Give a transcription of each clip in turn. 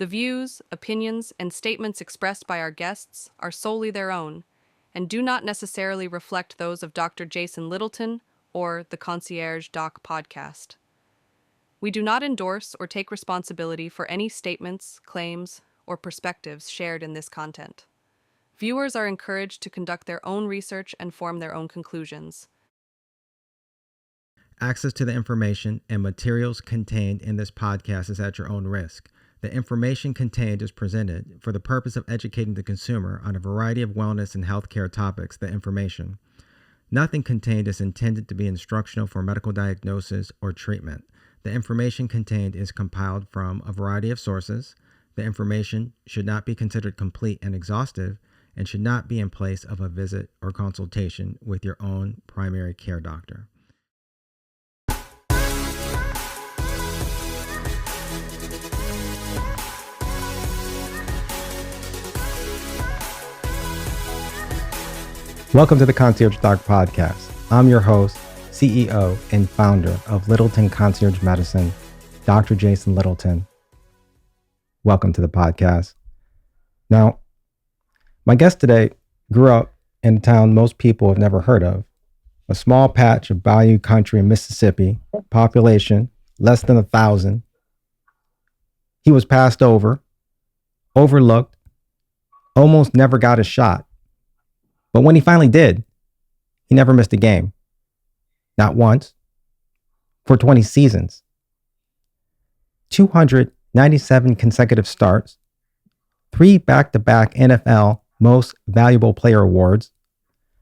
The views, opinions, and statements expressed by our guests are solely their own and do not necessarily reflect those of Dr. Jason Littleton or the Concierge Doc Podcast. We do not endorse or take responsibility for any statements, claims, or perspectives shared in this content. Viewers are encouraged to conduct their own research and form their own conclusions. Access to the information and materials contained in this podcast is at your own risk. The information contained is presented for the purpose of educating the consumer on a variety of wellness and healthcare topics. Nothing contained is intended to be instructional for medical diagnosis or treatment. The information contained is compiled from a variety of sources. The information should not be considered complete and exhaustive and should not be in place of a visit or consultation with your own primary care doctor. Welcome to the Concierge Doc Podcast. I'm your host, CEO, and founder of Littleton Concierge Medicine, Dr. Jason Littleton. Welcome to the podcast. Now, my guest today grew up in a town most people have never heard of, a small patch of bayou country in Mississippi, population less than 1,000. He was passed over, overlooked, almost never got a shot. But when he finally did, he never missed a game. Not once. For 20 seasons. 297 consecutive starts. 3 back-to-back NFL Most Valuable Player awards.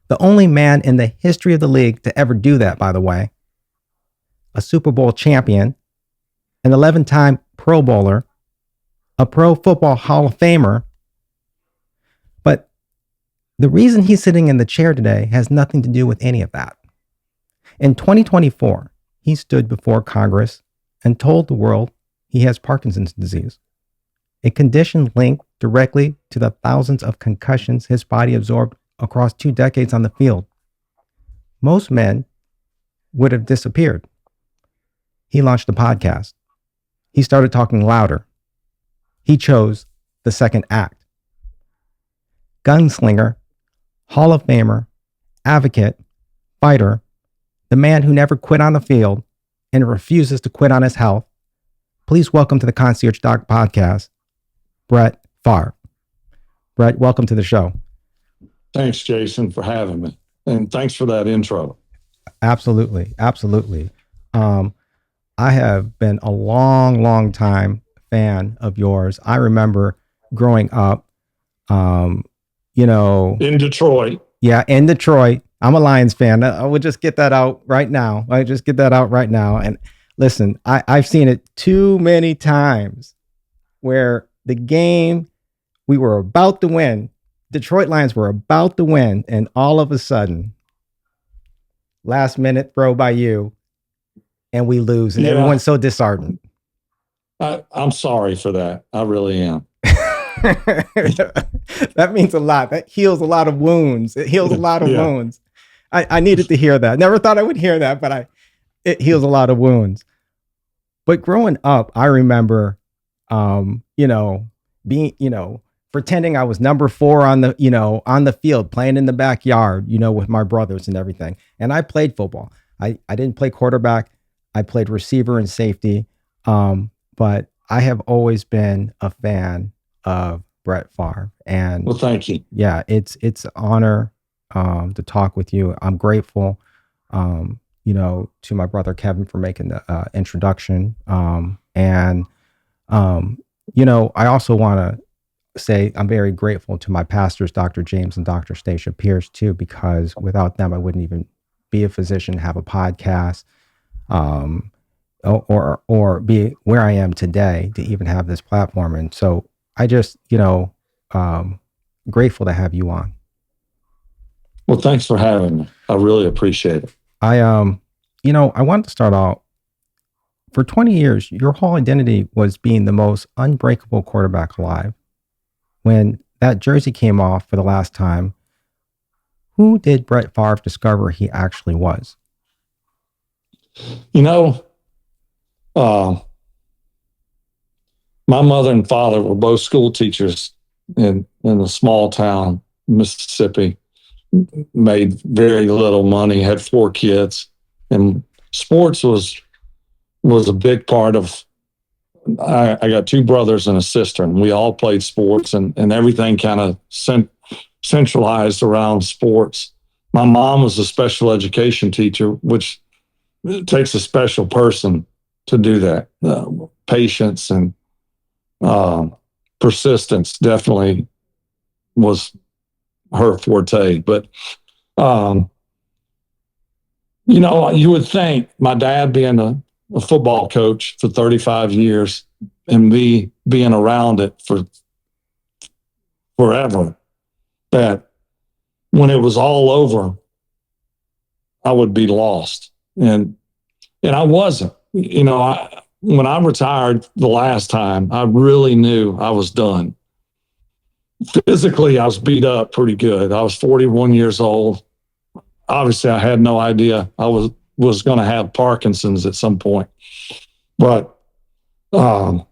The only man in the history of the league to ever do that, by the way. A Super Bowl champion. An 11-time Pro Bowler. A Pro Football Hall of Famer. But the reason he's sitting in the chair today has nothing to do with any of that. In 2024, he stood before Congress and told the world he has Parkinson's disease, a condition linked directly to the thousands of concussions his body absorbed across 2 decades on the field. Most men would have disappeared. He launched a podcast. He started talking louder. He chose the second act. Gunslinger, Hall of Famer, advocate, fighter, the man who never quit on the field and refuses to quit on his health. Please welcome to the Concierge Doc Podcast, Brett Favre. Brett, welcome to the show. Thanks, Jason, for having me. And thanks for that intro. Absolutely. Absolutely. I have been a long time fan of yours. I remember growing up, in Detroit. Yeah, in Detroit. I'm a Lions fan. I would just get that out right now. And listen, I've seen it too many times where the game we were about to win, Detroit Lions were about to win, and all of a sudden, last minute throw by you, and we lose, and everyone's so disheartened. I'm sorry for that. I really am. That means a lot. That heals a lot of wounds. It heals a lot of wounds. I needed to hear that. Never thought I would hear that, but it heals a lot of wounds. But growing up, I remember, being, pretending I was number 4 on the field, playing in the backyard, with my brothers and everything. And I played football. I didn't play quarterback. I played receiver and safety. But I have always been a fan of Brett Favre. And well, thank you. Yeah, it's an honor to talk with you. I'm grateful, to my brother Kevin for making the introduction. I also want to say I'm very grateful to my pastors, Dr. James and Dr. Stacia Pierce, too, because without them, I wouldn't even be a physician, have a podcast, or be where I am today to even have this platform. And so I just, grateful to have you on. Well, thanks for having me. I really appreciate it. I wanted to start out, for 20 years, your whole identity was being the most unbreakable quarterback alive. When that jersey came off for the last time, who did Brett Favre discover he actually was? my mother and father were both school teachers in a small town, Mississippi, made very little money, had 4 kids, and sports was a big part of. I got 2 brothers and a sister, and we all played sports, and everything kind of centralized around sports. My mom was a special education teacher, which it takes a special person to do that. Patience and persistence definitely was her forte. But, you would think my dad being a football coach for 35 years and me being around it for forever, that when it was all over, I would be lost. And I wasn't. When I retired the last time, I really knew I was done. Physically, I was beat up pretty good. I was 41 years old. Obviously, I had no idea I was going to have Parkinson's at some point. But for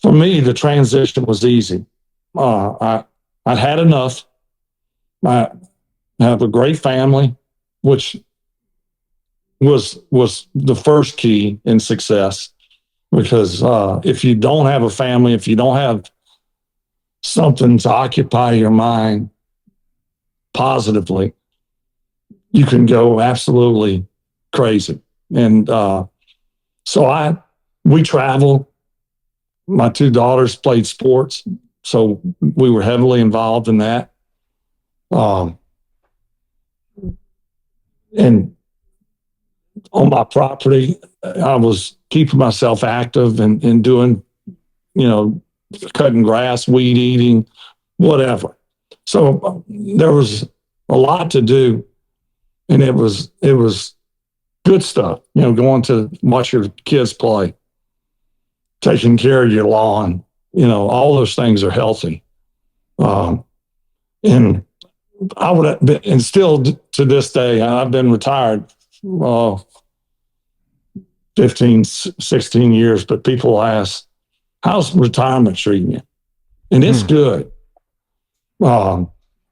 me, the transition was easy. I had enough. I have a great family, which was the first key in success. Because if you don't have a family, if you don't have something to occupy your mind positively, you can go absolutely crazy. And so we traveled. My 2 daughters played sports, so we were heavily involved in that. And on my property, I was keeping myself active and doing, cutting grass, weed eating, whatever. So there was a lot to do, and it was good stuff. Going to watch your kids play, taking care of your lawn. All those things are healthy. And I would have been, and still to this day, I've been retired 15, 16 years, but people ask, how's retirement treating you? And it's good. I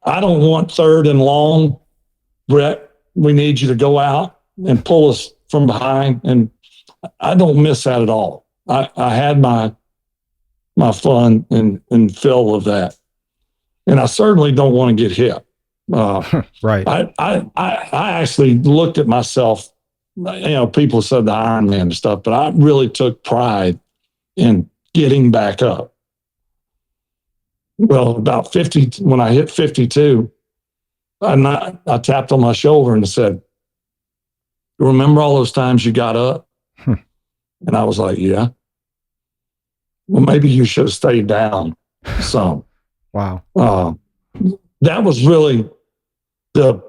don't want third and long. Brett, we need you to go out and pull us from behind. And I don't miss that at all. I had my fun and fill of that. And I certainly don't want to get hit. Right. I actually looked at myself, people said the Iron Man and stuff, but I really took pride in getting back up. Well, about 50, when I hit 52, I tapped on my shoulder and said, remember all those times you got up? And I was like, yeah. Well, maybe you should have stayed down some. Wow. That was really the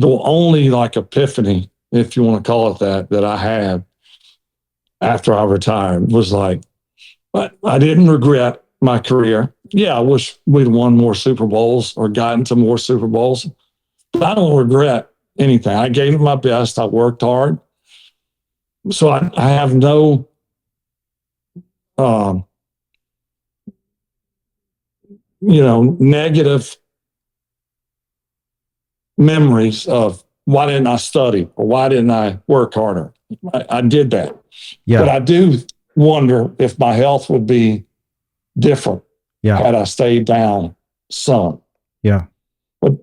only epiphany, if you want to call it that I had after I retired, was like, but I didn't regret my career. Yeah, I wish we'd won more Super Bowls or gotten to more Super Bowls, but I don't regret anything. I gave it my best. I worked hard. So I have no negative memories of why didn't I study or why didn't I work harder. I did that. Yeah. But I do wonder if my health would be different had I stayed down some. Yeah. But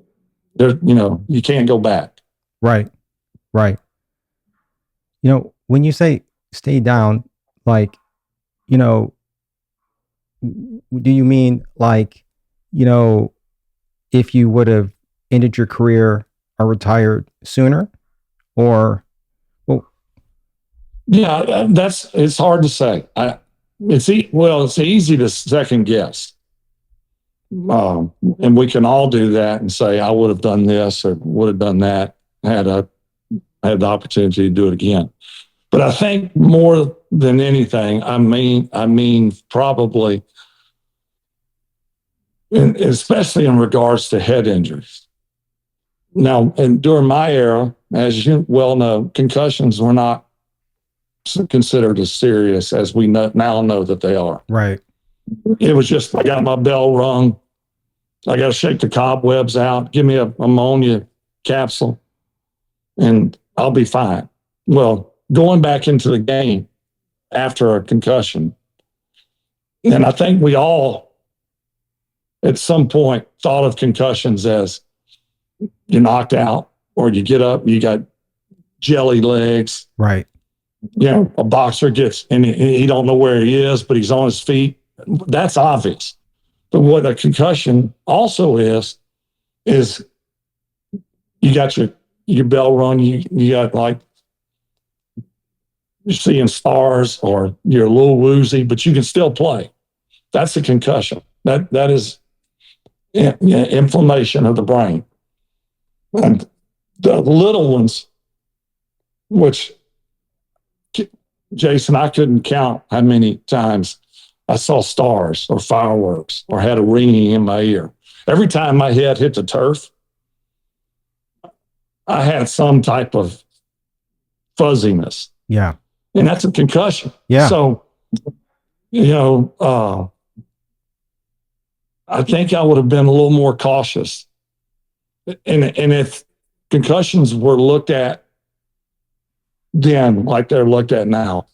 there, you can't go back. Right. When you say stay down, do you mean if you would have ended your career or retired sooner, or? Yeah, it's hard to say. It's easy to second guess. And we can all do that and say, I would have done this or would have done that had I had the opportunity to do it again. But I think more than anything, I mean probably, especially in regards to head injuries. Now, and during my era, as you well know, concussions were not considered as serious as we now know that they are. Right. It was just, I got my bell rung. I got to shake the cobwebs out. Give me a ammonia capsule and I'll be fine. Well, going back into the game after a concussion, and I think we all at some point thought of concussions as you're knocked out or you get up, you got jelly legs. Right. You know, a boxer gets, and he don't know where he is, but he's on his feet. That's obvious. But what a concussion also is you got your bell rung, you got like, you're seeing stars or you're a little woozy, but you can still play. That's a concussion. That is inflammation of the brain. And the little ones, which, Jason, I couldn't count how many times I saw stars or fireworks or had a ringing in my ear. Every time my head hit the turf, I had some type of fuzziness. Yeah. And that's a concussion. Yeah. So, I think I would have been a little more cautious. And if concussions were looked at then like they're looked at now,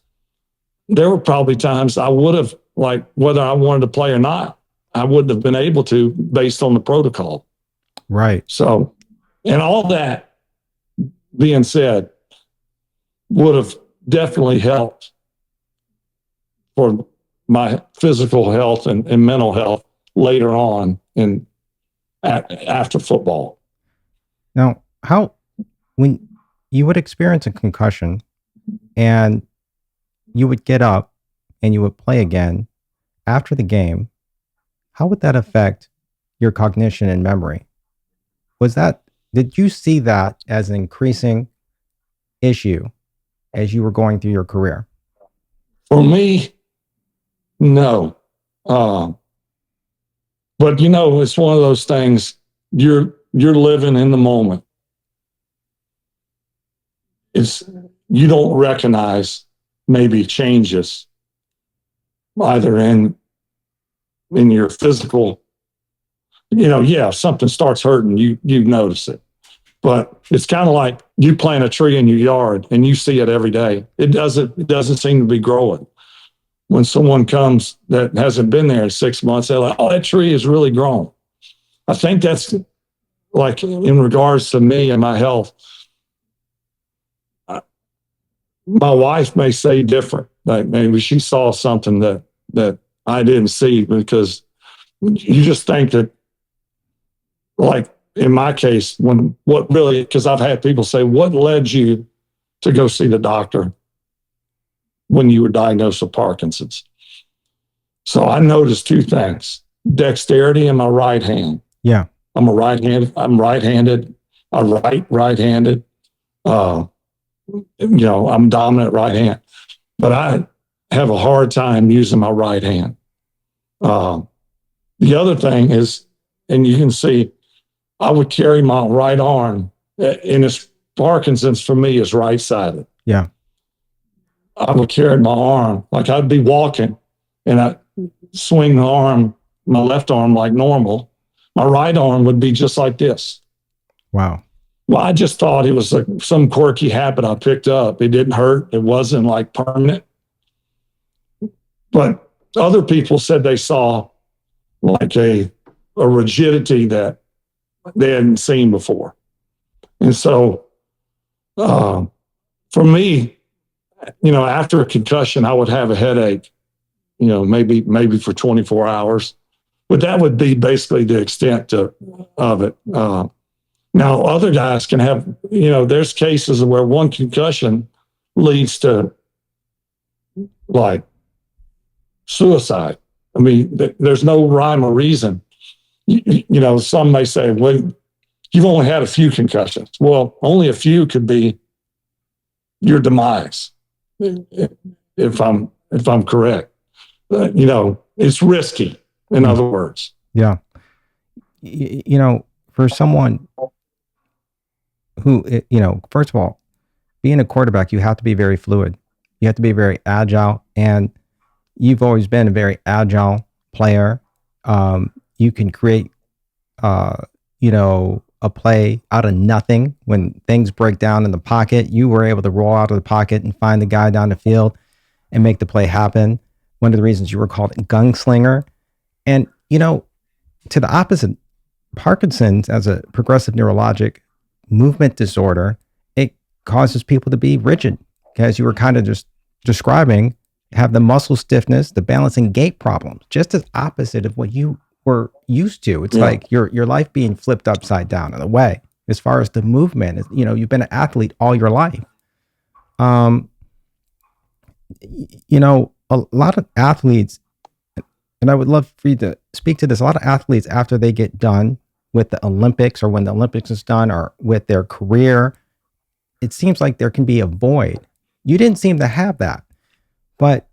there were probably times I would have, like, whether I wanted to play or not, I wouldn't have been able to based on the protocol. Right. So, and all that being said, would have definitely helped for my physical health and mental health later on after football. Now, when you would experience a concussion and you would get up and you would play again after the game, how would that affect your cognition and memory? Did you see that as an increasing issue as you were going through your career? For me, no. But it's one of those things, you're living in the moment. You don't recognize maybe changes either in your physical, if something starts hurting, you notice it. But it's kind of like you plant a tree in your yard and you see it every day. It doesn't seem to be growing. When someone comes that hasn't been there in 6 months, they're like, oh, that tree is really grown. I think that's like in regards to me and my health. My wife may say different. Like maybe she saw something that I didn't see, because you just think that, like in my case, because I've had people say, what led you to go see the doctor when you were diagnosed with Parkinson's? So I noticed two things: dexterity in my right hand. Yeah. I'm right-handed. I write right-handed. I'm dominant right hand, but I have a hard time using my right hand. The other thing is, and you can see, I would carry my right arm, and it's Parkinson's for me is right-sided. Yeah. I would carry my arm, like I'd be walking and I swing my left arm like normal. My right arm would be just like this. Wow. Well, I just thought it was like some quirky habit I picked up. It didn't hurt. It wasn't like permanent. But other people said they saw like a rigidity that they hadn't seen before. And so for me, after a concussion, I would have a headache, maybe for 24 hours. But that would be basically the extent of it. Now, other guys can have, there's cases where one concussion leads to like suicide. I mean, there's no rhyme or reason. Some may say, well, you've only had a few concussions. Well, only a few could be your demise, if I'm correct. It's risky, in other words. Yeah. For someone who, first of all, being a quarterback, you have to be very fluid. You have to be very agile, and you've always been a very agile player. You can create, a play out of nothing. When things break down in the pocket, you were able to roll out of the pocket and find the guy down the field and make the play happen. One of the reasons you were called a gunslinger. And, to the opposite, Parkinson's, as a progressive neurologic movement disorder, it causes people to be rigid, as you were kind of just describing, have the muscle stiffness, the balancing gait problems, just as opposite of what you were used to. It's like your life being flipped upside down in a way, as far as the movement. You've been an athlete all your life. A lot of athletes, and I would love for you to speak to this, a lot of athletes, after they get done with the Olympics, or when the Olympics is done, or with their career, it seems like there can be a void. You didn't seem to have that, but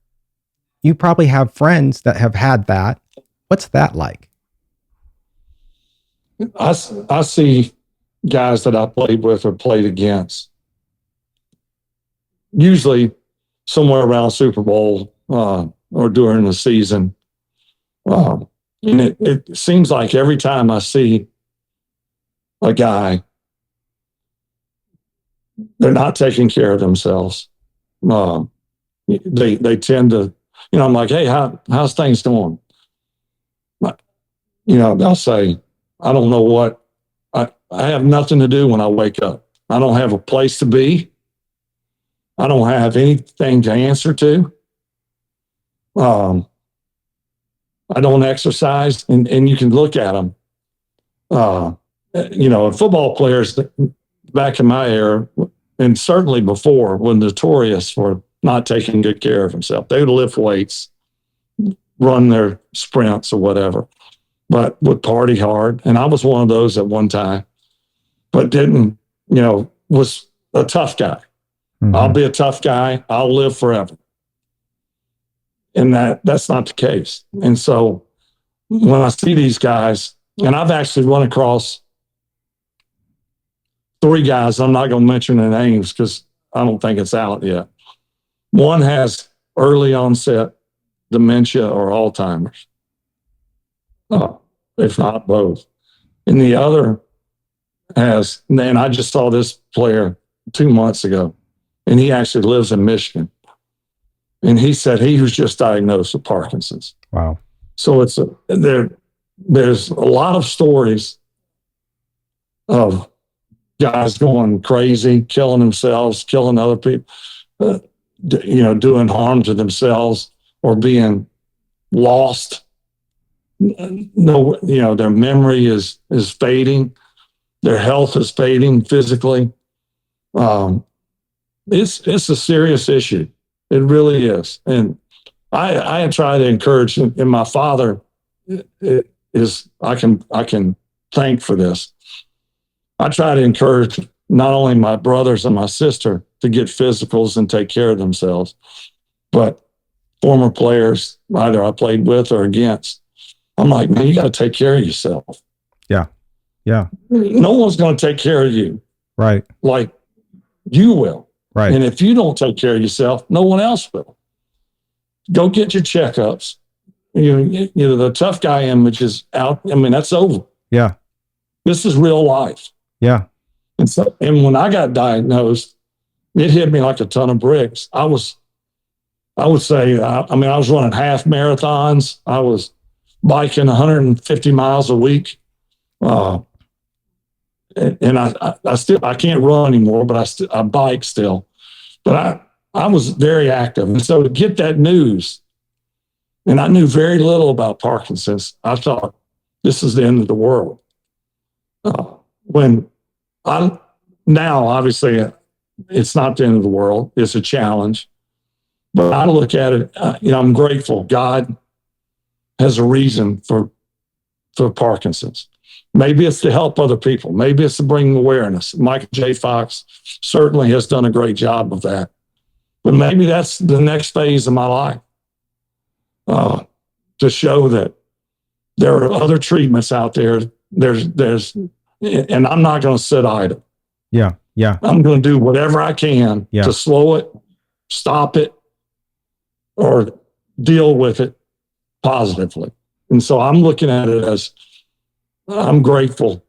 you probably have friends that have had that. What's that like? I see guys that I played with or played against, usually somewhere around Super Bowl or during the season. And it seems like every time I see a guy, they're not taking care of themselves. They tend to, I'm like, hey, how's things going? They'll say, I don't know what, I have nothing to do when I wake up. I don't have a place to be. I don't have anything to answer to. I don't exercise, and you can look at them. Football players back in my era, and certainly before, were notorious for not taking good care of themselves. They would lift weights, run their sprints or whatever, but would party hard. And I was one of those at one time, but was a tough guy. Mm-hmm. I'll be a tough guy. I'll live forever. And that's not the case. And so when I see these guys, and I've actually run across 3 guys, I'm not going to mention their names because I don't think it's out yet. One has early onset dementia or Alzheimer's, if not both. And the other has, and I just saw this player 2 months ago, and he actually lives in Michigan. And he said he was just diagnosed with Parkinson's. Wow. So there's a lot of stories of guys going crazy, killing themselves, killing other people, doing harm to themselves or being lost. Their memory is fading. Their health is fading physically. It's a serious issue. It really is. And I try to encourage, and my father is, I can thank for this. I try to encourage not only my brothers and my sister to get physicals and take care of themselves, but former players, either I played with or against. I'm like, man, you got to take care of yourself. Yeah. Yeah. No one's going to take care of you. Right. Like you will. Right. And if you don't take care of yourself, no one else will. Go get your checkups. The tough guy image is out. I mean, that's over. Yeah. This is real life. Yeah. And when I got diagnosed, it hit me like a ton of bricks. I was running half marathons. I was biking 150 miles a week. And I can't run anymore, but I bike still. But I was very active. And so to get that news, and I knew very little about Parkinson's, I thought this is the end of the world. Now, obviously, it's not the end of the world. It's a challenge. But I look at it, I'm grateful. God has a reason for Parkinson's. Maybe it's to help other people. Maybe it's to bring awareness. Michael J. Fox certainly has done a great job of that. But maybe that's the next phase of my life, to show that there are other treatments out there. And I'm not going to sit idle. Yeah. Yeah. I'm going to do whatever I can to slow it, stop it, or deal with it positively. And so I'm looking at it as I'm grateful.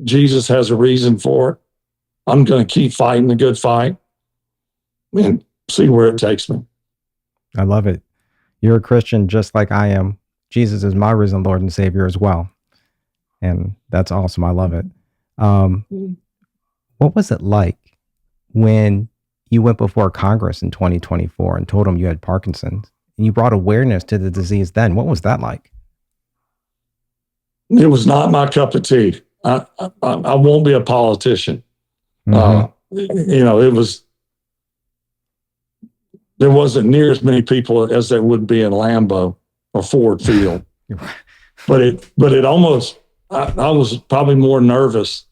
Jesus has a reason for it. I'm going to keep fighting the good fight and see where it takes me. I love it. You're a Christian just like I am. Jesus is my risen Lord and Savior as well. And that's awesome. I love it. What was it like when you went before Congress in 2024 and told them you had Parkinson's and you brought awareness to the disease then? What was that like? It was not my cup of tea. I won't be a politician. It was, there wasn't near as many people as there would be in Lambeau or Ford Field. But it almost, I was probably more nervous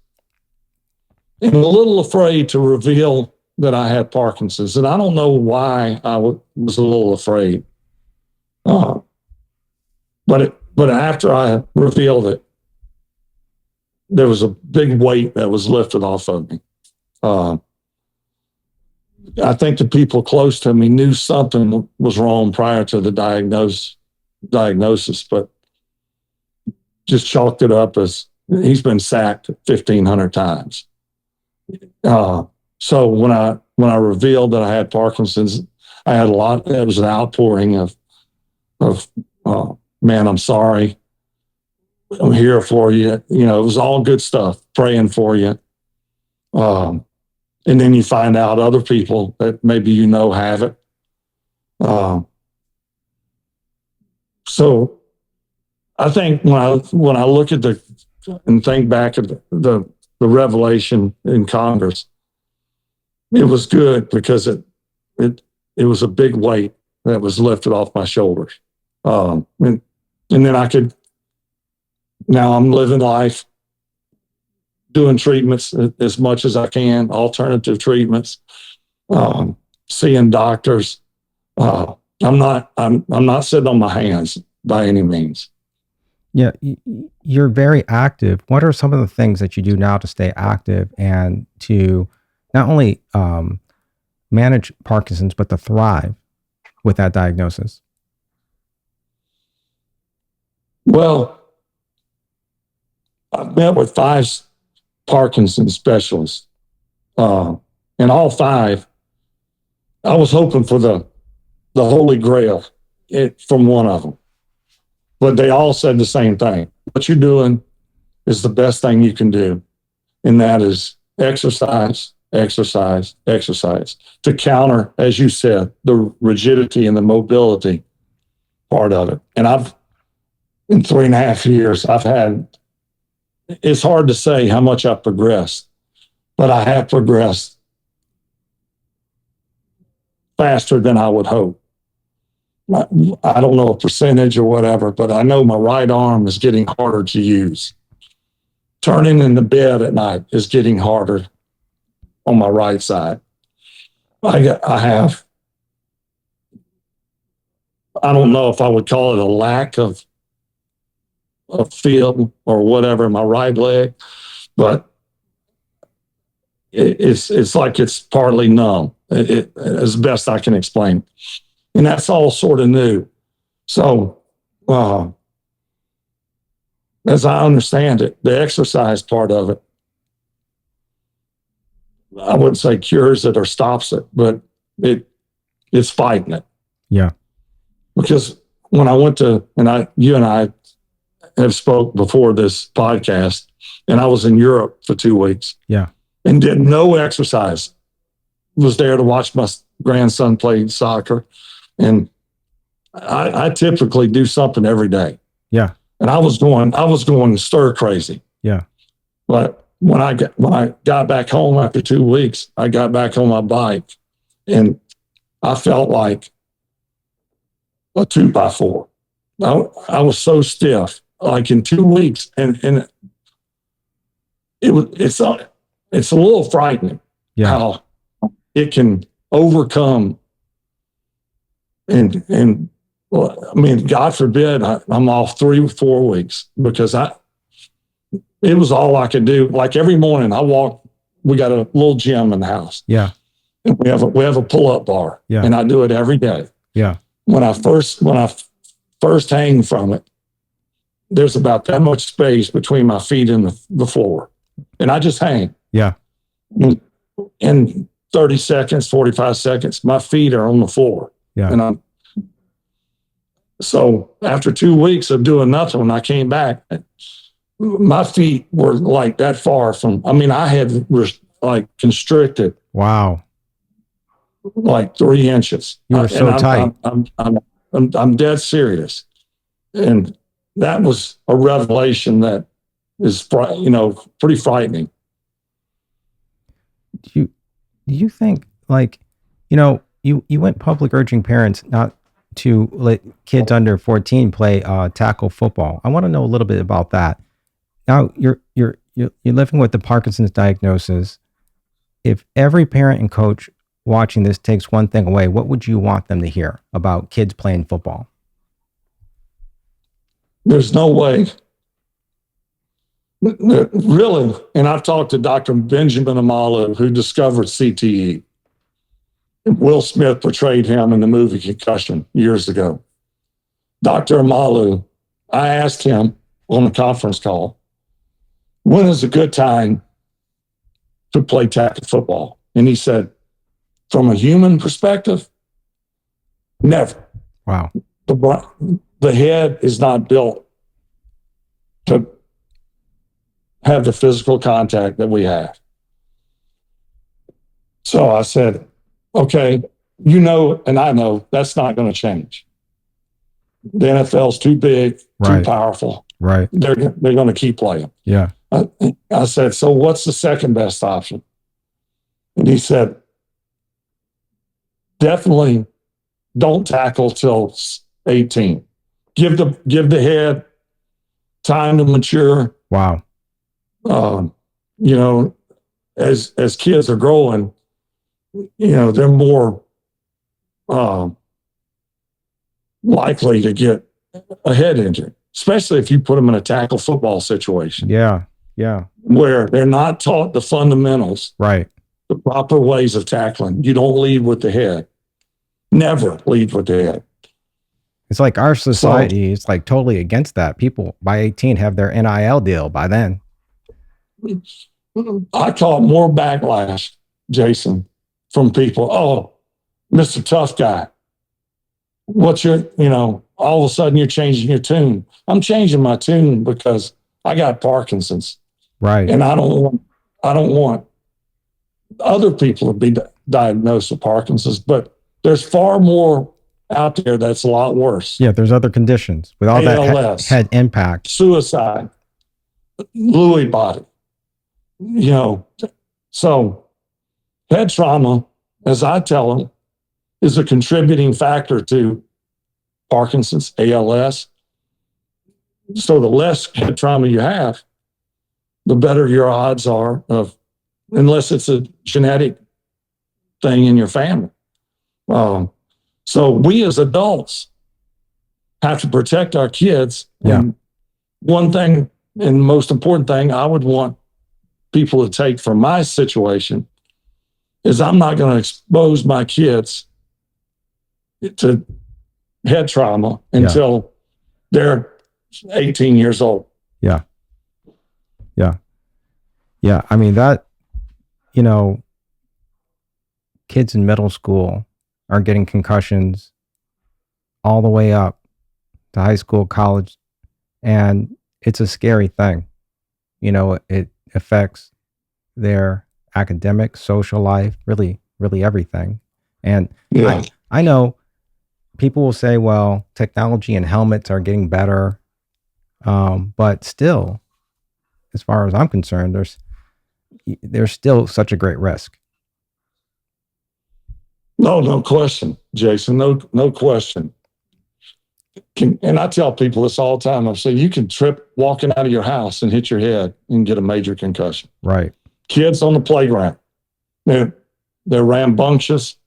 and a little afraid to reveal that I had Parkinson's. And I don't know why I was a little afraid. But after I revealed it, there was a big weight that was lifted off of me. I think the people close to me knew something was wrong prior to the diagnosis, but just chalked it up as he's been sacked 1,500 times. So when I revealed that I had Parkinson's, I had it was an outpouring of man, I'm sorry. I'm here for you. It was all good stuff, praying for you. And then you find out other people that maybe have it. So I think when I look at and think back at the revelation in Congress, it was good because it was a big weight that was lifted off my shoulders. And then now I'm living life, doing treatments as much as I can, alternative treatments, seeing doctors. I'm not sitting on my hands by any means. Yeah, you're very active. What are some of the things that you do now to stay active and to not only manage Parkinson's, but to thrive with that diagnosis? Well, I've met with 5 Parkinson's specialists. And all 5, I was hoping for the Holy Grail from one of them. But they all said the same thing. What you're doing is the best thing you can do. And that is exercise, exercise, exercise to counter, as you said, the rigidity and the mobility part of it. And in 3.5 years, it's hard to say how much I've progressed, but I have progressed faster than I would hope. I don't know a percentage or whatever, but I know my right arm is getting harder to use. Turning in the bed at night is getting harder on my right side. I don't know if I would call it a lack of feel or whatever in my right leg, but it's like it's partly numb, as best I can explain. And that's all sort of new. So, as I understand it, the exercise part of it, I wouldn't say cures it or stops it, but it's fighting it. Yeah. Because when I went to, you and I have spoke before this podcast, and I was in Europe for 2 weeks. Yeah. And did no exercise. Was there to watch my grandson play soccer. And I typically do something every day. Yeah. And I was going stir crazy. Yeah. But when I got back home after 2 weeks, I got back on my bike and I felt like a 2x4. I was so stiff, like in 2 weeks. And it's a little frightening how it can overcome. And well, I mean, God forbid I'm off 3 or 4 weeks because it was all I could do. Like every morning I walk, we got a little gym in the house. Yeah. And we have a pull-up bar. Yeah. And I do it every day. Yeah. when I first hang from it, there's about that much space between my feet and the floor. And I just hang. Yeah. In 30 seconds, 45 seconds, my feet are on the floor. Yeah. And so after 2 weeks of doing nothing, when I came back, my feet were like that far from, I had like constricted. Wow. Like 3 inches. You were so tight. I'm dead serious. And that was a revelation that is, pretty frightening. Do you think, like, you went public urging parents not to let kids under 14 play tackle football. I want to know a little bit about that. Now you're living with the Parkinson's diagnosis. If every parent and coach watching this takes one thing away, what would you want them to hear about kids playing football? There's no way. Really, and I've talked to Dr. Benjamin Amalu, who discovered CTE. Will Smith portrayed him in the movie Concussion years ago. Dr. Amalu, I asked him on a conference call, when is a good time to play tackle football? And he said, from a human perspective, never. Wow. The head is not built to have the physical contact that we have. So I said, okay, and I know that's not going to change. The NFL's too big, too powerful. Right. They're going to keep playing. Yeah. I said, so what's the second best option? And he said, definitely don't tackle till 18. Give the head time to mature. Wow. As kids are growing, they're more likely to get a head injury, especially if you put them in a tackle football situation. Yeah. Yeah. Where they're not taught the fundamentals. Right. The proper ways of tackling. You don't lead with the head. Never lead with the head. It's like our society is like totally against that. People by 18 have their NIL deal by then. I caught more backlash, Jason, from people. Oh, Mr. Tough Guy. What's your, all of a sudden you're changing your tune. I'm changing my tune because I got Parkinson's. Right. And I don't want other people to be diagnosed with Parkinson's, but there's far more out there that's a lot worse. Yeah, there's other conditions with all ALS, that head impact. Suicide, Lewy body. So head trauma, as I tell them, is a contributing factor to Parkinson's, ALS. So the less head trauma you have, the better your odds are of, unless it's a genetic thing in your family. So we as adults have to protect our kids. Yeah. And one thing, and most important thing I would want people to take from my situation is I'm not going to expose my kids to head trauma until they're 18 years old. Yeah. Yeah. Yeah. I mean, that, kids in middle school are getting concussions all the way up to high school, college, and it's a scary thing. It affects their academic, social life, really, really everything. And I know people will say, well, technology and helmets are getting better. But still, as far as I'm concerned, there's still such a great risk. No question, Jason. No question. And I tell people this all the time. I say, you can trip walking out of your house and hit your head and get a major concussion. Right. Kids on the playground, they're rambunctious.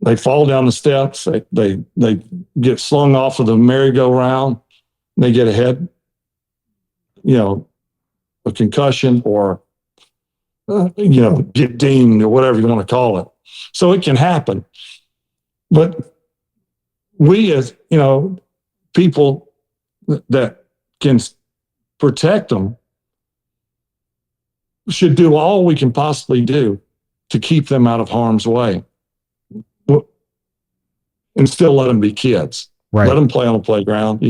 They fall down the steps. They get slung off of the merry-go-round. They get a head, a concussion or, get dinged or whatever you want to call it. So it can happen. But we as, people that can protect them should do all we can possibly do to keep them out of harm's way, and still let them be kids. Right. Let them play on the playground.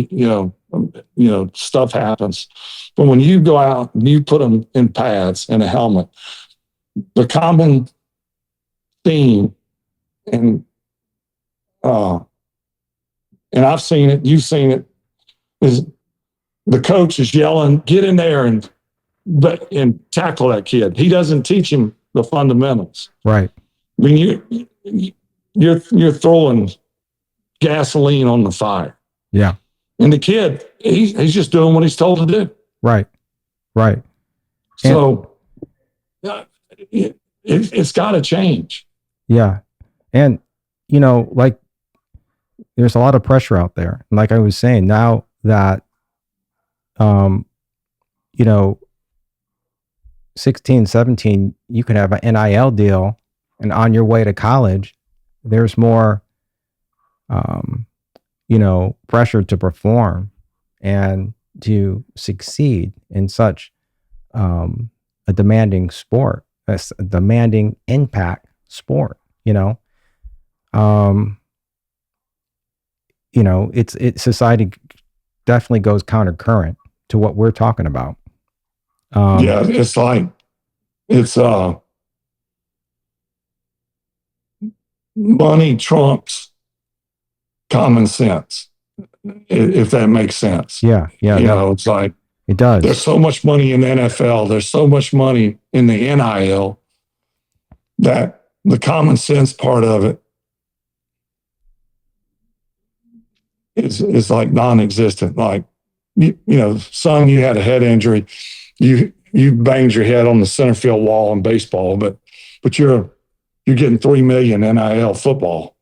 Stuff happens. But when you go out and you put them in pads and a helmet, the common theme, and I've seen it, you've seen it, is the coach is yelling, "Get in there and tackle that kid." He doesn't teach him the fundamentals. Right. I mean, you're throwing gasoline on the fire. Yeah. And the kid, he's just doing what he's told to do. Right. Right. So it's got to change. Yeah. And, like, there's a lot of pressure out there. And like I was saying, now that, 16, 17, you can have an NIL deal, and on your way to college, there's more, pressure to perform and to succeed in such a demanding sport, a demanding impact sport. It's society definitely goes countercurrent to what we're talking about. It's like, money trumps common sense, if that makes sense. Yeah. It's like, it does. There's so much money in the NFL. There's so much money in the NIL that the common sense part of it is like non-existent. Like, son, you had a head injury. You banged your head on the center field wall in baseball, but you're getting $3 million NIL football.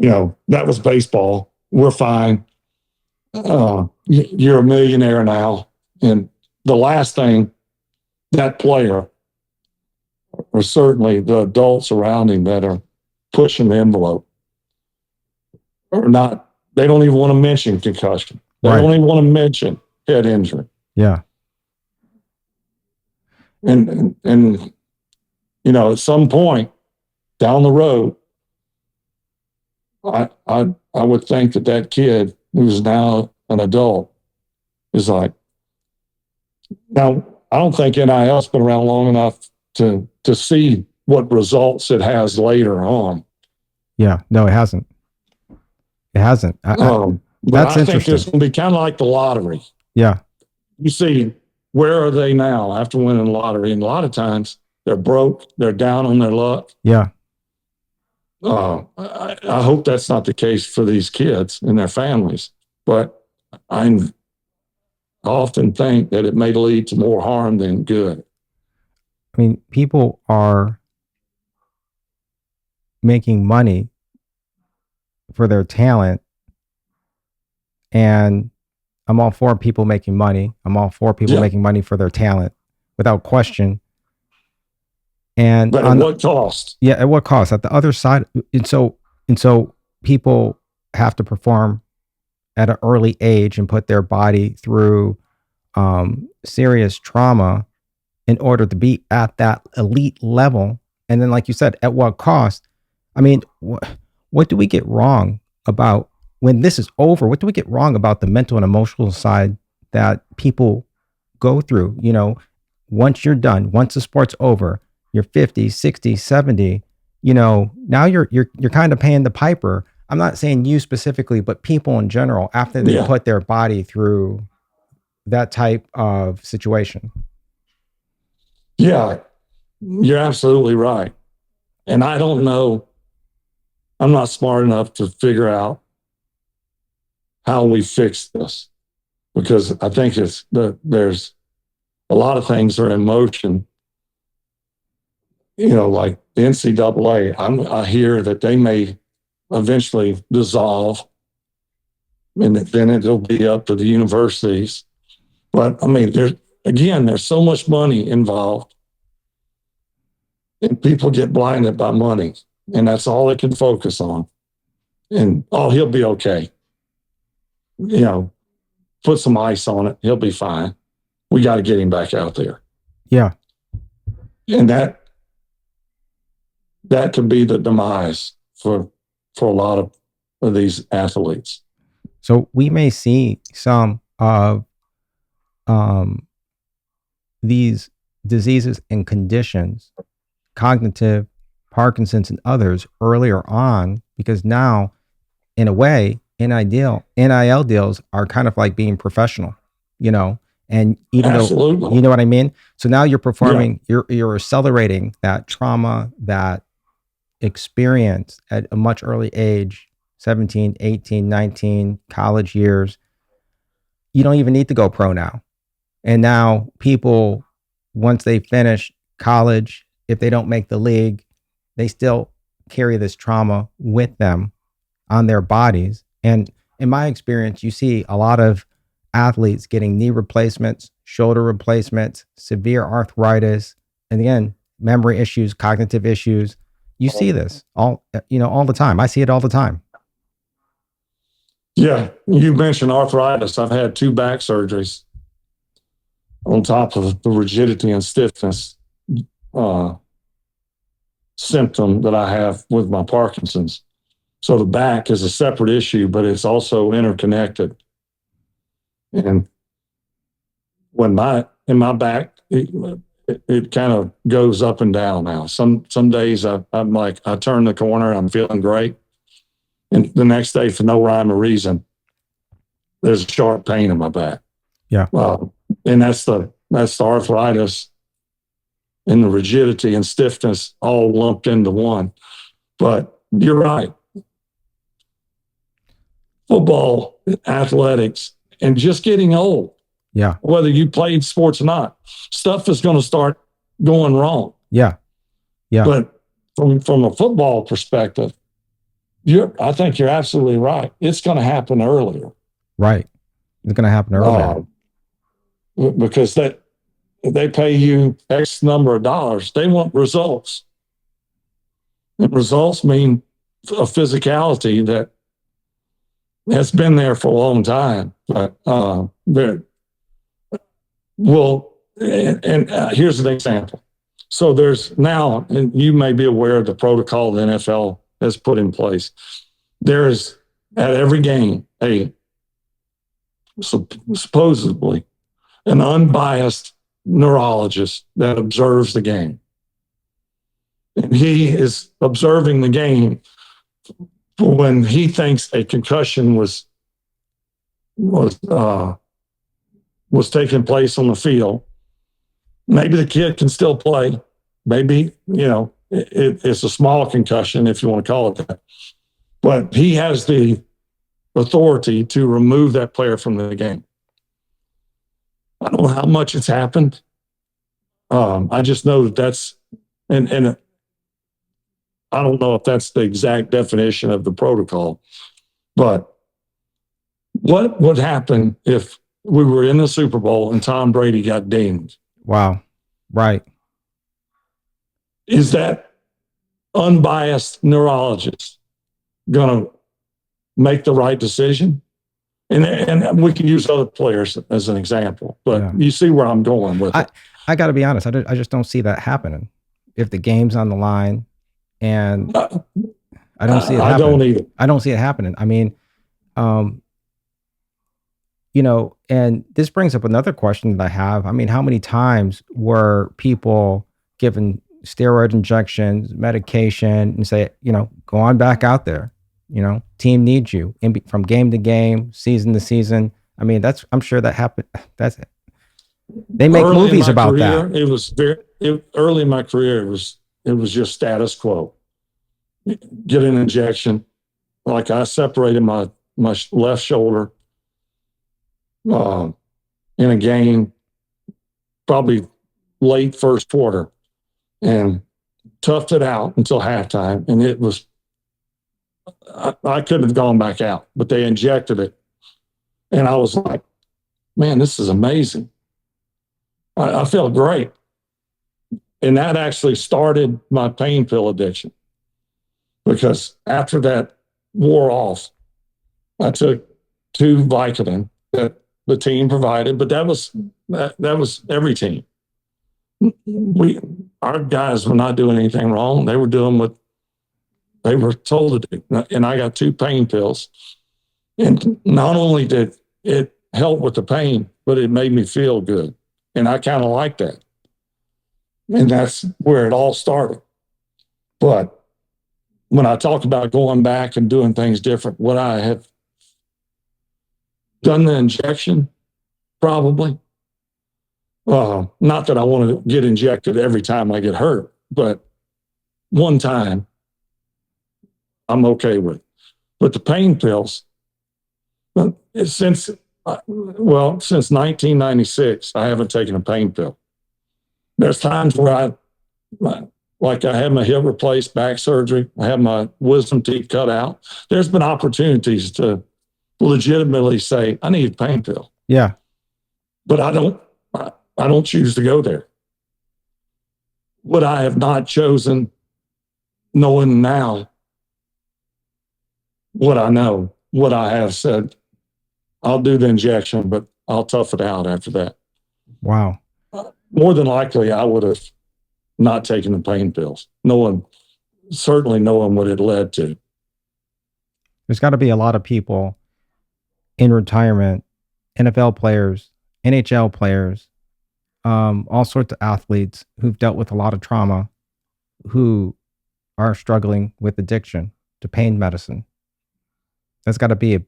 That was baseball. We're fine. You're a millionaire now. And the last thing that player, or certainly the adults around him that are pushing the envelope, or not, they don't even want to mention concussion. They don't even want to mention head injury. Yeah. And at some point down the road, I would think that kid who's now an adult is like, now I don't think NIL's been around long enough to see what results it has later on. Yeah, no, it hasn't. It hasn't. But that's I interesting. think it's going to be kind of like the lottery. Yeah. You see, where are they now after winning the lottery? And a lot of times they're broke, they're down on their luck. Yeah. I hope that's not the case for these kids and their families, but I often think that it may lead to more harm than good. I mean, people are making money for their talent, and I'm all for people making money. I'm all for people making money for their talent, without question. But at what cost? Yeah, at what cost? At the other side, and so people have to perform at an early age and put their body through serious trauma in order to be at that elite level. And then, like you said, at what cost? I mean, what do we get wrong about when this is over? What do we get wrong about the mental and emotional side that people go through? Once you're done, once the sport's over, you're 50, 60, 70, now you're kind of paying the piper. I'm not saying you specifically, but people in general, after they put their body through that type of situation. Yeah, you're absolutely right. And I don't know, I'm not smart enough to figure out how we fix this, because I think there's a lot of things are in motion. Like the NCAA, I hear that they may eventually dissolve, and then it'll be up to the universities. But I mean, there's so much money involved, and people get blinded by money. and that's all they can focus on. And, oh, he'll be okay. You know, put some ice on it. He'll be fine. We got to get him back out there. Yeah. And that could be the demise for a lot of these athletes. So we may see some of these diseases and conditions, cognitive, Parkinson's, and others earlier on, because now, in a way, NIL deals are kind of like being professional, you know, and even Absolutely. though, you know what I mean? So now you're performing, you're accelerating that trauma, that experience at a much early age, 17, 18, 19, college years. You don't even need to go pro now. And now people, once they finish college, if they don't make the league, they still carry this trauma with them on their bodies. And in my experience, you see a lot of athletes getting knee replacements, shoulder replacements, severe arthritis, and again, memory issues, cognitive issues. You see this all the time. I see it all the time. Yeah. You mentioned arthritis. I've had 2 back surgeries on top of the rigidity and stiffness symptom that I have with my Parkinson's. So the back is a separate issue, but it's also interconnected. And when my back, it kind of goes up and down now. Some days I'm like, I turn the corner, I'm feeling great. And the next day, for no rhyme or reason, there's a sharp pain in my back. Yeah. And that's the arthritis and the rigidity and stiffness all lumped into one. But you're right. Football, athletics, and just getting old. Yeah. Whether you played sports or not, stuff is going to start going wrong. Yeah. Yeah. But from a football perspective, I think you're absolutely right. It's going to happen earlier. Right. It's going to happen earlier. Because they pay you X number of dollars. They want results. And results mean a physicality that has been there for a long time. But here's an example. So there's now, and you may be aware of the protocol the NFL has put in place. There is at every game supposedly an unbiased neurologist that observes the game. And he is observing the game when he thinks a concussion was taking place on the field. Maybe the kid can still play. Maybe, it's a small concussion, if you want to call it that. But he has the authority to remove that player from the game. I don't know how much it's happened. I just know that's, and I don't know if that's the exact definition of the protocol, but what would happen if we were in the Super Bowl and Tom Brady got dinged? Wow. Right. Is that unbiased neurologist going to make the right decision? And we can use other players as an example, but You see where I'm going with it. I got to be honest. I just don't see that happening. If the game's on the line, and I don't see it happening. I don't either. I don't see it happening. I mean, and this brings up another question that I have. I mean, how many times were people given steroid injections, medication, and say, go on back out there? Team needs you from game to game, season to season. I mean, I'm sure that happened. That's it. They make movies about that. It was early in my career. It was just status quo. Get an injection. Like I separated my left shoulder in a game, probably late first quarter, and toughed it out until halftime. And it was, I couldn't have gone back out, but they injected it. And I was like, man, this is amazing. I felt great. And that actually started my pain pill addiction. because after that wore off, I took 2 Vicodin that the team provided, but that was every team. Our guys were not doing anything wrong. They were doing what they were told to do. And I got 2 pain pills. And not only did it help with the pain, but it made me feel good. And I kind of like that. And that's where it all started. But when I talk about going back and doing things different, would I have done the injection? Probably. Not that I want to get injected every time I get hurt, but one time I'm okay with. But the pain pills, since 1996, I haven't taken a pain pill. There's times where I had my hip replaced, back surgery, I had my wisdom teeth cut out. There's been opportunities to legitimately say, I need a pain pill. Yeah. But I don't choose to go there. Would I have not chosen, knowing now what I know, would I have said, I'll do the injection, but I'll tough it out after that? Wow. More than likely, I would have not taken the pain pills, certainly knowing what it led to. There's got to be a lot of people in retirement, NFL players, NHL players, all sorts of athletes who've dealt with a lot of trauma, who are struggling with addiction to pain medicine. That's got to be,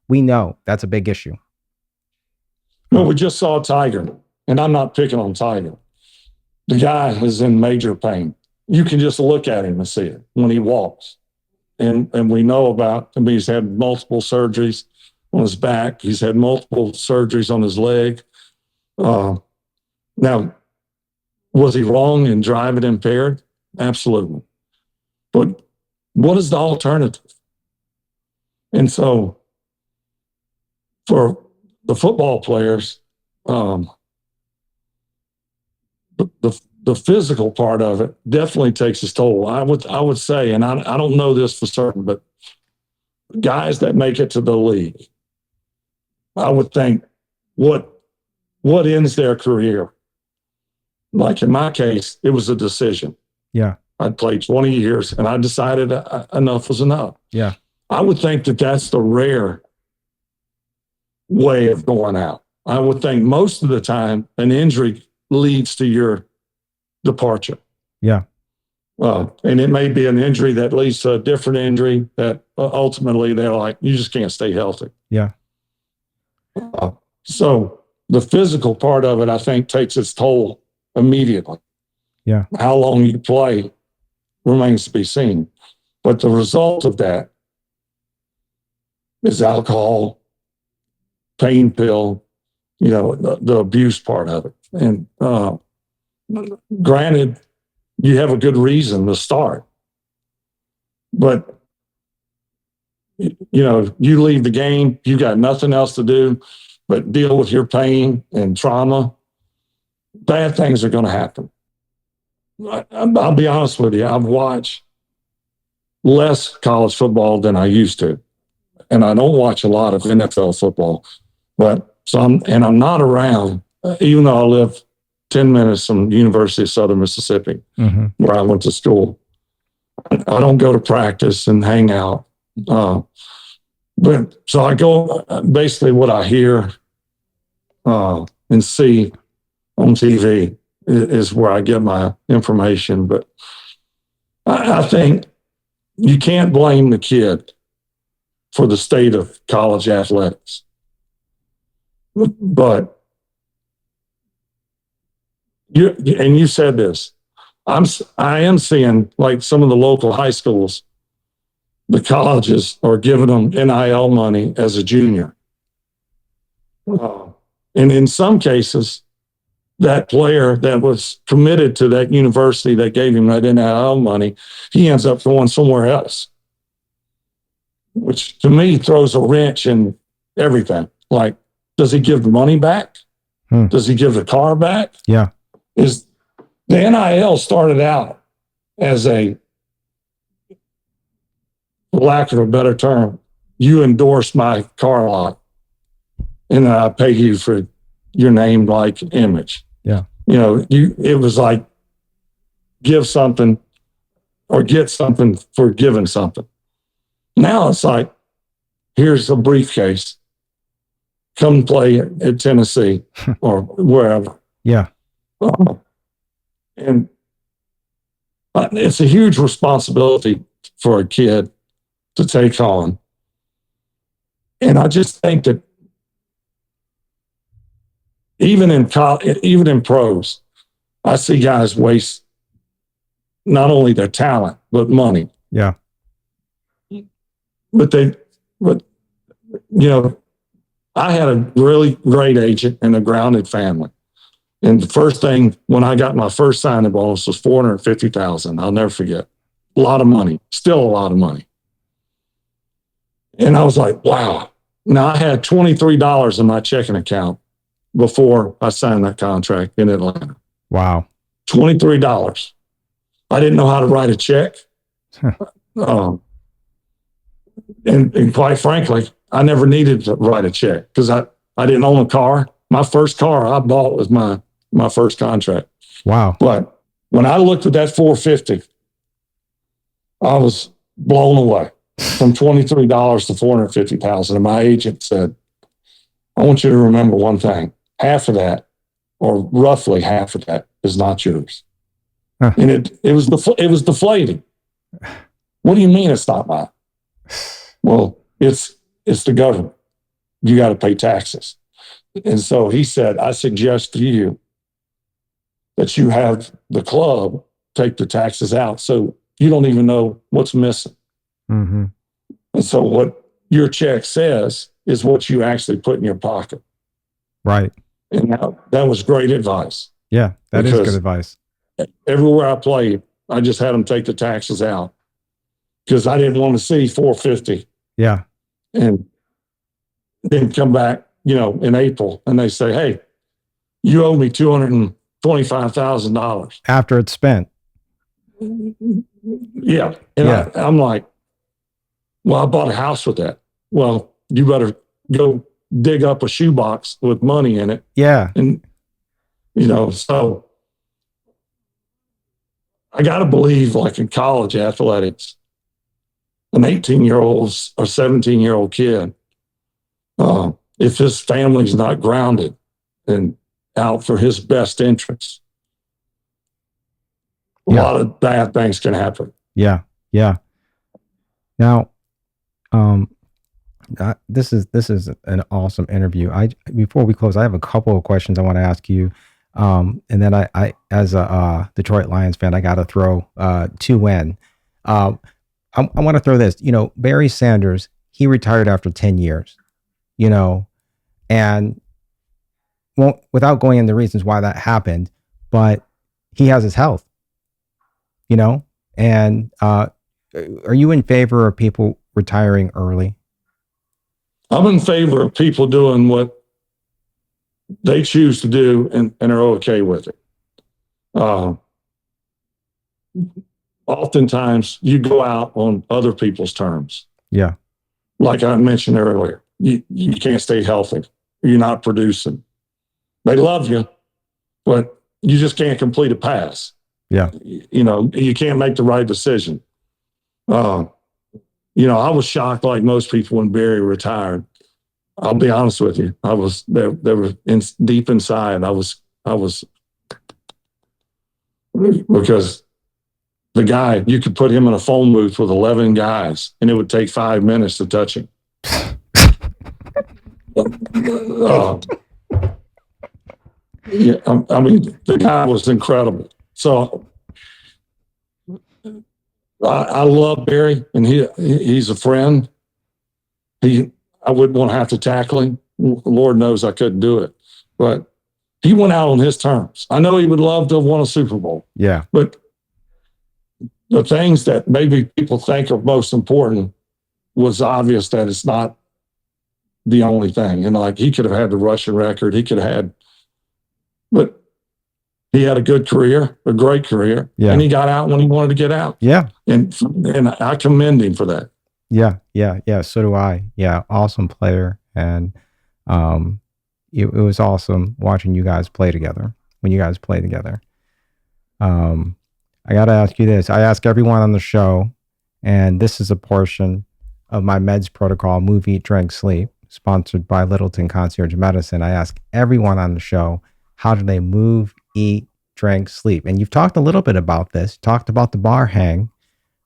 we know that's a big issue. Well, we just saw Tiger, and I'm not picking on Tiger. The guy is in major pain. You can just look at him and see it when he walks. And we know about him. He's had multiple surgeries on his back. He's had multiple surgeries on his leg. Now, was he wrong in driving impaired? Absolutely. But what is the alternative? And so for the football players, the physical part of it definitely takes its toll. I would say, and I don't know this for certain, but guys that make it to the league, I would think what ends their career. Like in my case, it was a decision. Yeah. I'd played 20 years and I decided enough was enough. Yeah. I would think that that's the rare way of going out. I would think most of the time an injury leads to your departure. Yeah. And it may be an injury that leads to a different injury that ultimately they're like, you just can't stay healthy. Yeah. So the physical part of it, I think, takes its toll immediately. Yeah. How long you play remains to be seen. But the result of that is alcohol, pain pill, the abuse part of it. And granted, you have a good reason to start. But, you leave the game, you got nothing else to do but deal with your pain and trauma. Bad things are going to happen. I'll be honest with you. I've watched less college football than I used to. And I don't watch a lot of NFL football. I'm not around, even though I live 10 minutes from the University of Southern Mississippi, where I went to school. I don't go to practice and hang out. But so I go, basically what I hear and see on TV is where I get my information. But I think you can't blame the kid for the state of college athletics. But you said this, I am seeing, like, some of the local high schools, the colleges are giving them NIL money as a junior. And in some cases, that player that was committed to that university that gave him that NIL money, he ends up going somewhere else, which to me throws a wrench in everything. Like, does he give the money back? Does he give the car back? Yeah. The NIL started out as a lack of a better term, you endorse my car lot, and I pay you for your name, like, image. Yeah. It was like, give something or get something for giving something. Now it's like, here's a briefcase. Come play at Tennessee or wherever. Yeah. And it's a huge responsibility for a kid to take on. And I just think that even in pros, I see guys waste not only their talent, but money. Yeah. But I had a really great agent and a grounded family. And the first thing, when I got my first signing bonus, was $450,000. I'll never forget. A lot of money, still a lot of money. And I was like, wow. Now, I had $23 in my checking account before I signed that contract in Atlanta. Wow. $23. I didn't know how to write a check. And quite frankly, I never needed to write a check because I didn't own a car. My first car I bought was my first contract. Wow. But when I looked at that $450, I was blown away. From $23 to $450,000. And my agent said, I want you to remember one thing. Half of that, or roughly half of that, is not yours. Huh. And it was deflating. What do you mean it's not mine? Well, it's the government. You got to pay taxes. And so he said, I suggest to you that you have the club take the taxes out so you don't even know what's missing. Mm-hmm. And so what your check says is what you actually put in your pocket. Right. And that was great advice. Yeah, that is good advice. Everywhere I played, I just had them take the taxes out because I didn't want to see $450. Yeah. And then come back, in April, and they say, hey, you owe me $225,000. After it's spent. Yeah. And I'm like, well, I bought a house with that. Well, you better go dig up a shoebox with money in it. Yeah. And, so I got to believe, like in college athletics, an 18-year-old or 17-year-old kid, if his family's not grounded and out for his best interests, a lot of bad things can happen. Yeah. Yeah. Now, this is an awesome interview. Before we close, I have a couple of questions I want to ask you. And then I as a Detroit Lions fan, I got to throw two in. I want to throw this. Barry Sanders, he retired after 10 years. And without going into reasons why that happened, but he has his health. And are you in favor of people retiring early? I'm in favor of people doing what they choose to do and are okay with it. Oftentimes you go out on other people's terms. Yeah. Like I mentioned earlier, you can't stay healthy. You're not producing. They love you, but you just can't complete a pass. Yeah. You can't make the right decision. I was shocked, like most people, when Barry retired. I'll be honest with you. I was there. There was deep inside. I was because the guy, you could put him in a phone booth with 11 guys, and it would take 5 minutes to touch him. The guy was incredible. So I love Barry, and he's a friend. I wouldn't want to have to tackle him. Lord knows I couldn't do it. But he went out on his terms. I know he would love to have won a Super Bowl. Yeah. But the things that maybe people think are most important was obvious that it's not the only thing. And like, he could have had the rushing record. He could have had, but he had a good career, a great career. Yeah. And he got out when he wanted to get out. Yeah. And I commend him for that. Yeah. So do I. Yeah, awesome player, and it was awesome watching you guys play together. When you guys play together, I got to ask you this. I ask everyone on the show, and this is a portion of my meds protocol: move, eat, drink, sleep, sponsored by Littleton Concierge Medicine. I ask everyone on the show, how do they move, eat, drink, sleep? And you've talked a little bit about this, talked about the bar hang,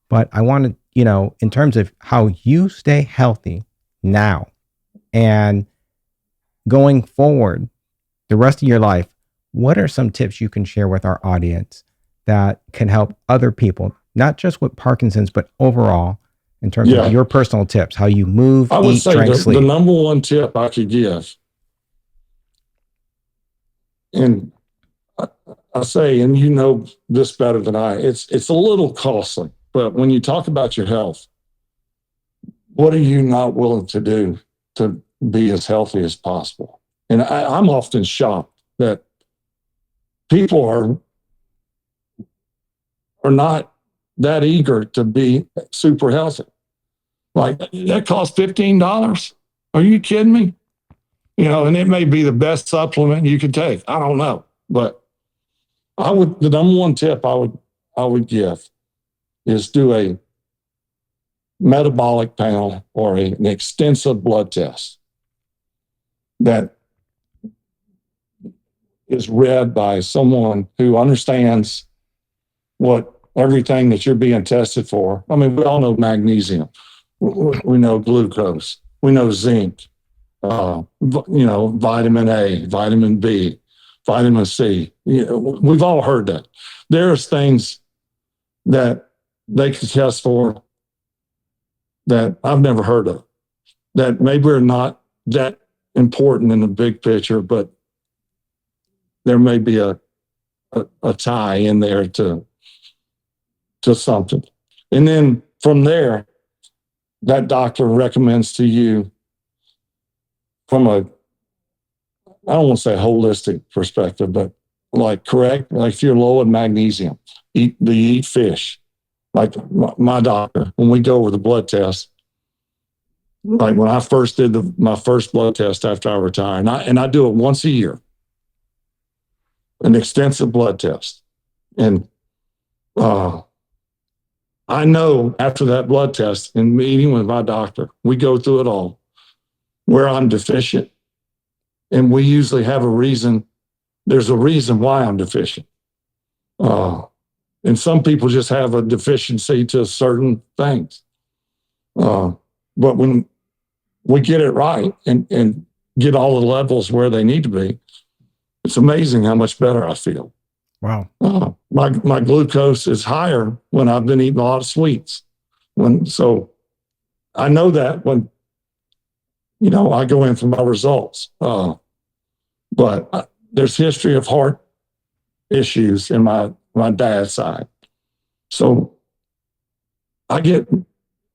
but I want to, in terms of how you stay healthy now and going forward the rest of your life, what are some tips you can share with our audience that can help other people, not just with Parkinson's, but overall, in terms of your personal tips, how you move, I would eat, say drink, sleep? The number one tip I could give, and I say, and you know this better than I, it's a little costly, but when you talk about your health, what are you not willing to do to be as healthy as possible? And I'm often shocked that people are not that eager to be super healthy. Like, that costs $15. Are you kidding me? And it may be the best supplement you could take. I don't know. But the number one tip I would give is do a metabolic panel or an extensive blood test that is read by someone who understands what everything that you're being tested for. I mean, we all know magnesium. We know glucose. We know zinc. Vitamin A, vitamin B, vitamin C. We've all heard that. There's things that they can test for that I've never heard of, that maybe are not that important in the big picture, but there may be a tie in there to something. And then from there, that doctor recommends to you from I don't want to say holistic perspective, but like if you're low in magnesium, eat fish. Like my doctor, when we go over the blood test, like when I first did my first blood test after I retired, and I do it once a year, an extensive blood test. And I know after that blood test and meeting with my doctor, we go through it all, where I'm deficient. And we usually have a reason. There's a reason why I'm deficient. And some people just have a deficiency to certain things. But when we get it right and get all the levels where they need to be, it's amazing how much better I feel. Wow. My glucose is higher when I've been eating a lot of sweets. So I know that when, I go in for my results. But there's history of heart issues in my dad's side. So I get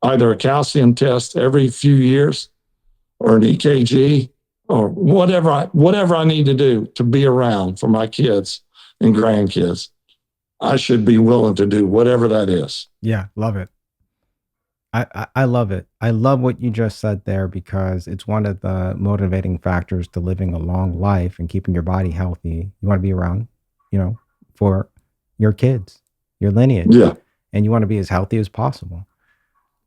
either a calcium test every few years or an EKG or whatever I need to do to be around for my kids and grandkids. I should be willing to do whatever that is. Yeah, love it. I love it. I love what you just said there, because it's one of the motivating factors to living a long life and keeping your body healthy. You want to be around, for your kids, your lineage. Yeah. And you want to be as healthy as possible.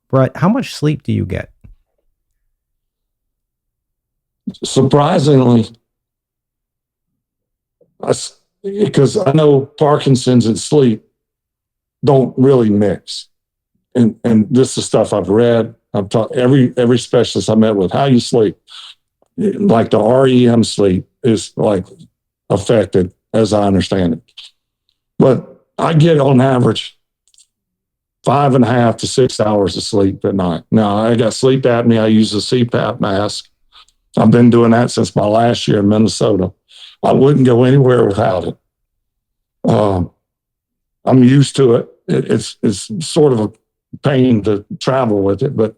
Brett, how much sleep do you get? Surprisingly, because I know Parkinson's and sleep don't really mix. And this is stuff I've read. I've taught every specialist I met with, how you sleep. Like the REM sleep is like affected, as I understand it. But I get on average 5.5 to 6 hours of sleep at night. Now, I got sleep apnea. I use a CPAP mask. I've been doing that since my last year in Minnesota. I wouldn't go anywhere without it. I'm used to it. It's sort of a pain to travel with it, but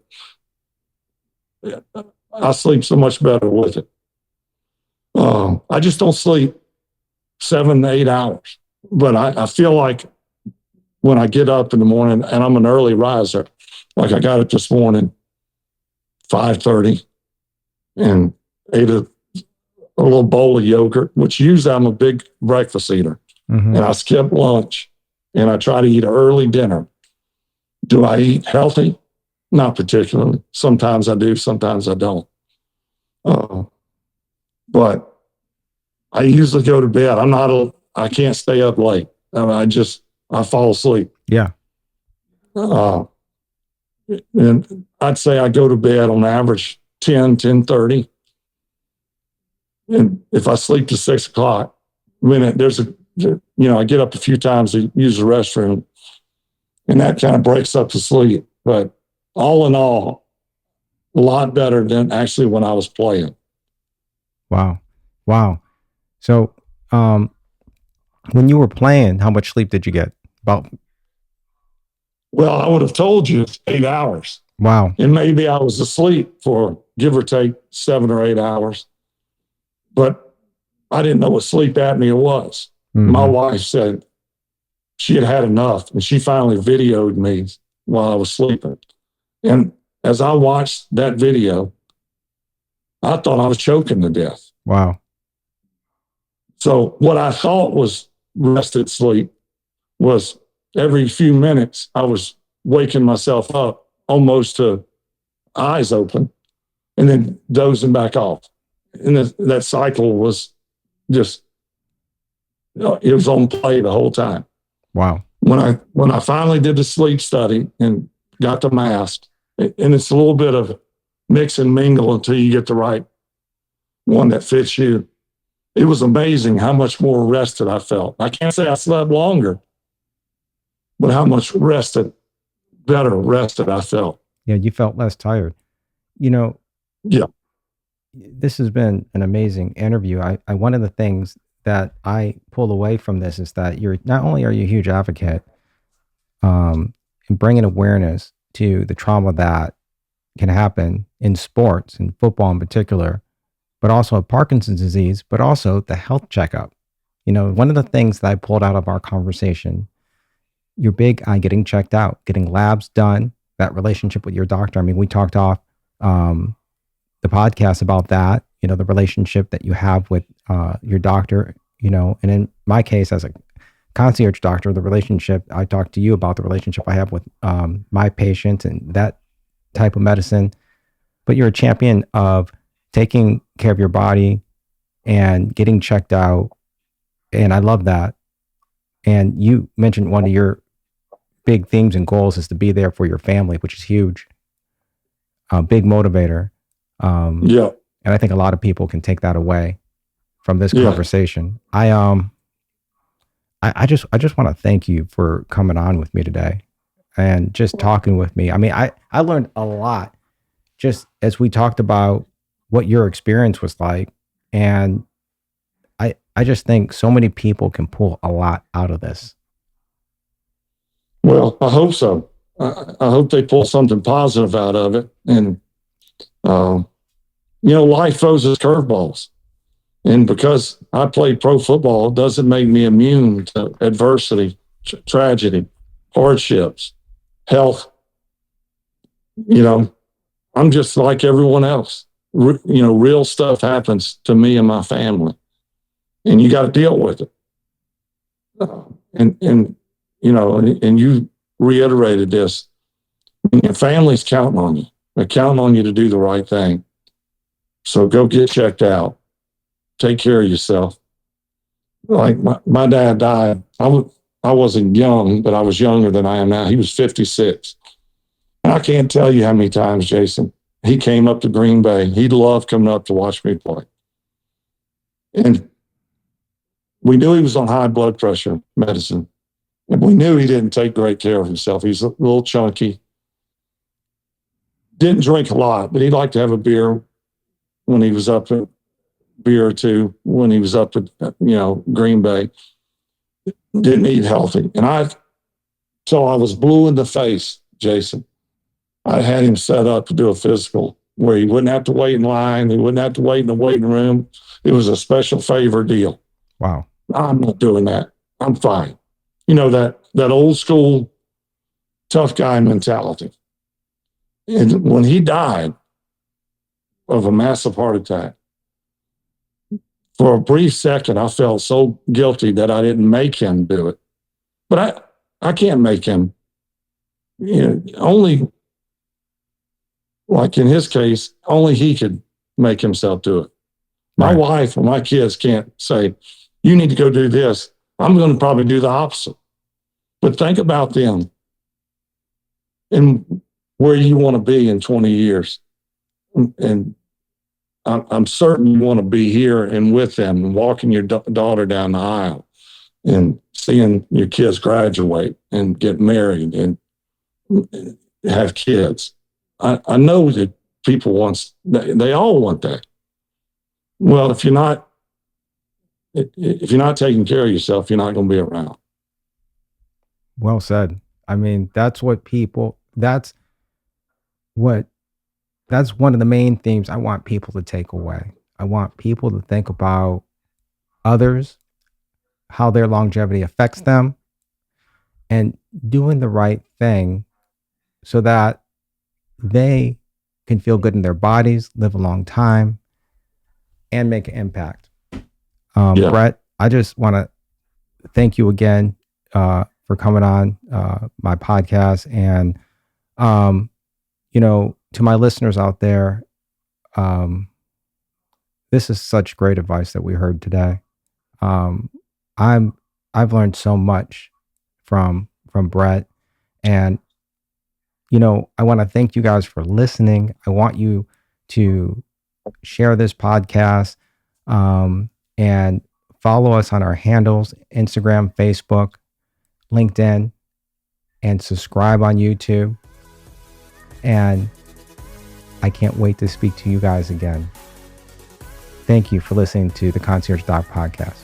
I sleep so much better with it. I just don't sleep 7 to 8 hours, but I feel like when I get up in the morning, and I'm an early riser, Like I got up this morning, 5:30, and ate a little bowl of yogurt, which usually I'm a big breakfast eater. Mm-hmm. And I skip lunch and I try to eat an early dinner. Do I eat healthy? Not particularly. Sometimes I do, sometimes I don't. But I usually go to bed. I can't stay up late. I fall asleep. Yeah. And I'd say I go to bed on average 10:30. And if I sleep to 6 o'clock, I get up a few times to use the restroom, and that kind of breaks up the sleep. But all in all, a lot better than actually when I was playing. Wow. So, when you were playing, how much sleep did you get? About. Well, I would have told you it's 8 hours. Wow. And maybe I was asleep for give or take 7 or 8 hours. But I didn't know what sleep apnea was. Mm-hmm. My wife said she had enough, and she finally videoed me while I was sleeping. And as I watched that video, I thought I was choking to death. Wow. So what I thought was rested sleep was every few minutes I was waking myself up almost to eyes open and then dozing back off. And that cycle was just, it was on play the whole time. Wow. When I finally did the sleep study and got the mask, and it's a little bit of mix and mingle until you get the right one that fits you. It was amazing how much more rested I felt. I can't say I slept longer, but how much better rested I felt. Yeah, you felt less tired. Yeah. This has been an amazing interview. One of the things that I pull away from this is that not only are you a huge advocate in bringing awareness to the trauma that can happen in sports, in football in particular, but also Parkinson's disease, but also the health checkup. One of the things that I pulled out of our conversation, you're big on getting checked out, getting labs done, that relationship with your doctor. I mean, we talked off the podcast about that, the relationship that you have with your doctor, and in my case, as a concierge doctor, the relationship, I talked to you about the relationship I have with my patients and that type of medicine. But you're a champion of taking care of your body and getting checked out. And I love that. And you mentioned one of your big themes and goals is to be there for your family, which is huge. A big motivator. Yeah. And I think a lot of people can take that away from this conversation. I just want to thank you for coming on with me today and just talking with me. I mean, I learned a lot just as we talked about what your experience was like. And I just think so many people can pull a lot out of this. Well, I hope so. I hope they pull something positive out of it. And, life throws us curveballs. And because I played pro football, it doesn't make me immune to adversity, tragedy, hardships, health. I'm just like everyone else. Real stuff happens to me and my family, and you got to deal with it. And you reiterated this. Your family's counting on you. They're counting on you to do the right thing. So go get checked out. Take care of yourself. Like my dad died. I wasn't young, but I was younger than I am now. He was 56. And I can't tell you how many times, Jason, he came up to Green Bay. He loved coming up to watch me play. And we knew he was on high blood pressure medicine. And we knew he didn't take great care of himself. He's a little chunky. Didn't drink a lot, but he liked to have a beer when he was up at beer or two when he was up at, Green Bay. Didn't eat healthy. And so I was blue in the face, Jason. I had him set up to do a physical where he wouldn't have to wait in line. He wouldn't have to wait in the waiting room. It was a special favor deal. Wow. I'm not doing that. I'm fine. That old school tough guy mentality. And when he died of a massive heart attack, for a brief second, I felt so guilty that I didn't make him do it. But I can't make him. Only, like in his case, only he could make himself do it. My Right. wife or my kids can't say, you need to go do this. I'm going to probably do the opposite. But think about them and where you want to be in 20 years. And I'm certain you want to be here and with them and walking your daughter down the aisle and seeing your kids graduate and get married and have kids. I know that people they all want that. Well, if you're not taking care of yourself, you're not going to be around. Well said. I mean, that's one of the main themes I want people to take away. I want people to think about others, how their longevity affects them, and doing the right thing so that they can feel good in their bodies, live a long time, and make an impact. Yeah. Brett, I just want to thank you again for coming on my podcast. And, to my listeners out there, this is such great advice that we heard today. I've learned so much from Brett, and I want to thank you guys for listening. I want you to share this podcast and follow us on our handles, Instagram, Facebook, LinkedIn, and subscribe on YouTube. And I can't wait to speak to you guys again. Thank you for listening to the Concierge Doc Podcast.